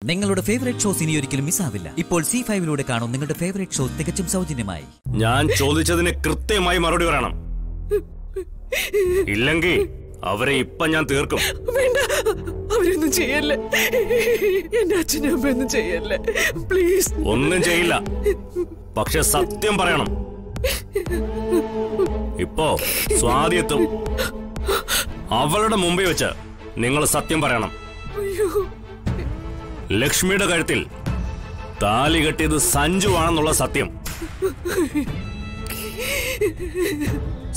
നിങ്ങളുടെ favourite shows ഇനി ഒരിക്കലും മിസ്സാവില്ല. ഇപ്പോൾ C5 കാണും നിങ്ങളുടെ ഫേവറേറ്റ് ഷോ തികച്ചും സൗജന്യമായി. ഞാൻ ചോദിച്ചതിന് കൃത്യമായി മറുപടി പറയണം. ഇല്ലെങ്കിൽ അവരെ ഇപ്പൊ ഞാൻ തീർക്കും. വേണ്ട, അവരൊന്നും ചെയ്യല്ലേ. എന്റെ അച്ഛനും അമ്മയൊന്നും ചെയ്യല്ലേ, പ്ലീസ്. ഒന്നും ചെയ്യില്ല, പക്ഷെ സത്യം പറയണം. ഇപ്പോ സ്വാതി എത്തും. അവളുടെ മുമ്പിൽ വെച്ച് നിങ്ങൾ സത്യം പറയണം. ലക്ഷ്മിയുടെ കഴുത്തിൽ താലി കെട്ടിയത് സഞ്ജു ആണെന്നുള്ള സത്യം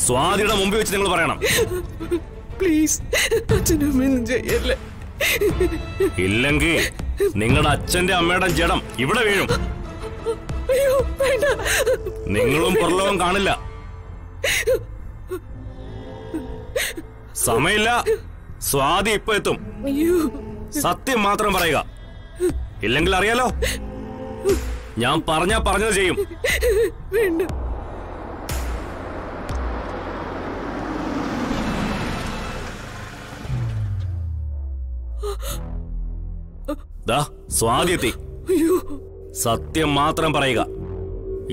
സ്വാതിയുടെ മുമ്പിൽ വെച്ച് നിങ്ങൾ പറയണം. പ്ലീസ്, അച്ഛനും അമ്മയൊന്നും ചെയ്യല്ലേ. ഇല്ലെങ്കിൽ നിങ്ങളുടെ അച്ഛന്റെ അമ്മയുടെ ജഡം ഇവിടെ വീഴും. നിങ്ങളും പുറലോകം കാണില്ല. സമയമില്ല, സ്വാതി ഇപ്പൊ എത്തും. സത്യം മാത്രം പറയുക, ഇല്ലെങ്കിൽ അറിയാലോ ഞാൻ പറഞ്ഞത് ചെയ്യും. സ്വാതി എത്തി. സത്യം മാത്രം പറയുക,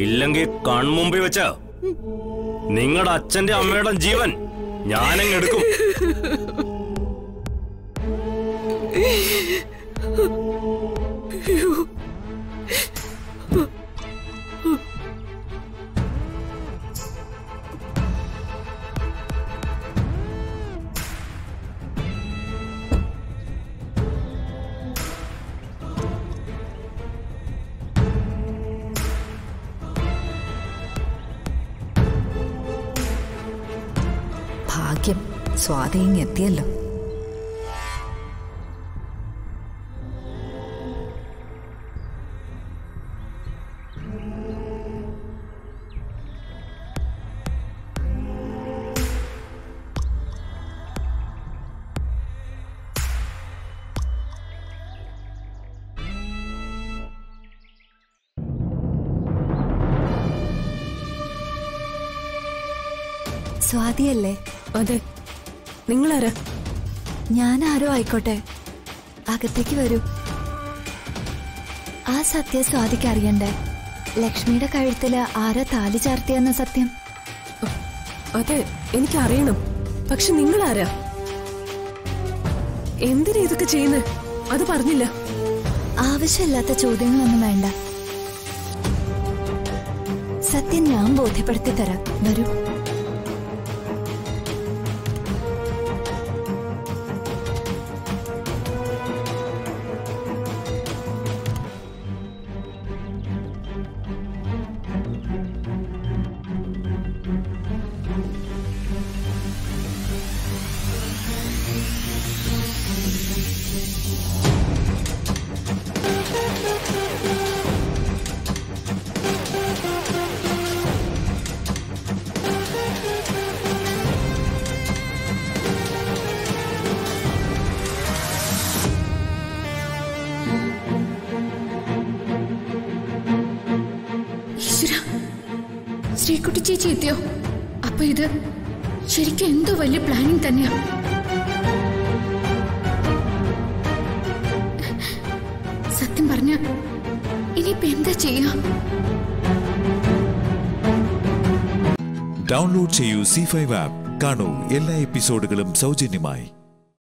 ഇല്ലെങ്കിൽ കൺമുമ്പിൽ വെച്ച് നിങ്ങളുടെ അച്ഛന്റെ അമ്മയുടെ ജീവൻ ഞാനങ്ങ് എടുക്കും. ഭാഗ്യം, സ്വാതി എത്തിയല്ലോ. സ്വാതിയല്ലേ? അതെ. നിങ്ങളാരാ? ഞാനാരോ ആയിക്കോട്ടെ, അകത്തേക്ക് വരൂ. ആ സത്യം സ്വാതിക്ക് അറിയണ്ടേ? ലക്ഷ്മിയുടെ കഴുത്തില് ആരാ താലി ചാർത്തിയെന്ന സത്യം. അതെ, എനിക്കറിയണം. പക്ഷെ നിങ്ങളാരാ? എന്തിനാ ഇതൊക്കെ ചെയ്യുന്നത്? അത് പറഞ്ഞില്ല. ആവശ്യമില്ലാത്ത ചോദ്യങ്ങളൊന്നും വേണ്ട. സത്യം ഞാൻ ബോധ്യപ്പെടുത്തി തരാം. വരൂ. ശ്രീകുട്ടി ചേച്ചി എത്തിയോ? അപ്പൊ ഇത് ശരിക്കും എന്തോ വലിയ പ്ലാനിങ് തന്നെയാ. സത്യം പറഞ്ഞ ഇനിയിപ്പോ എന്താ ചെയ്യാ? ഡൗൺലോഡ് ചെയ്യൂ C5 ആപ്പ്. കാണൂ എല്ലാ എപ്പിസോഡുകളും സൗജന്യമായി.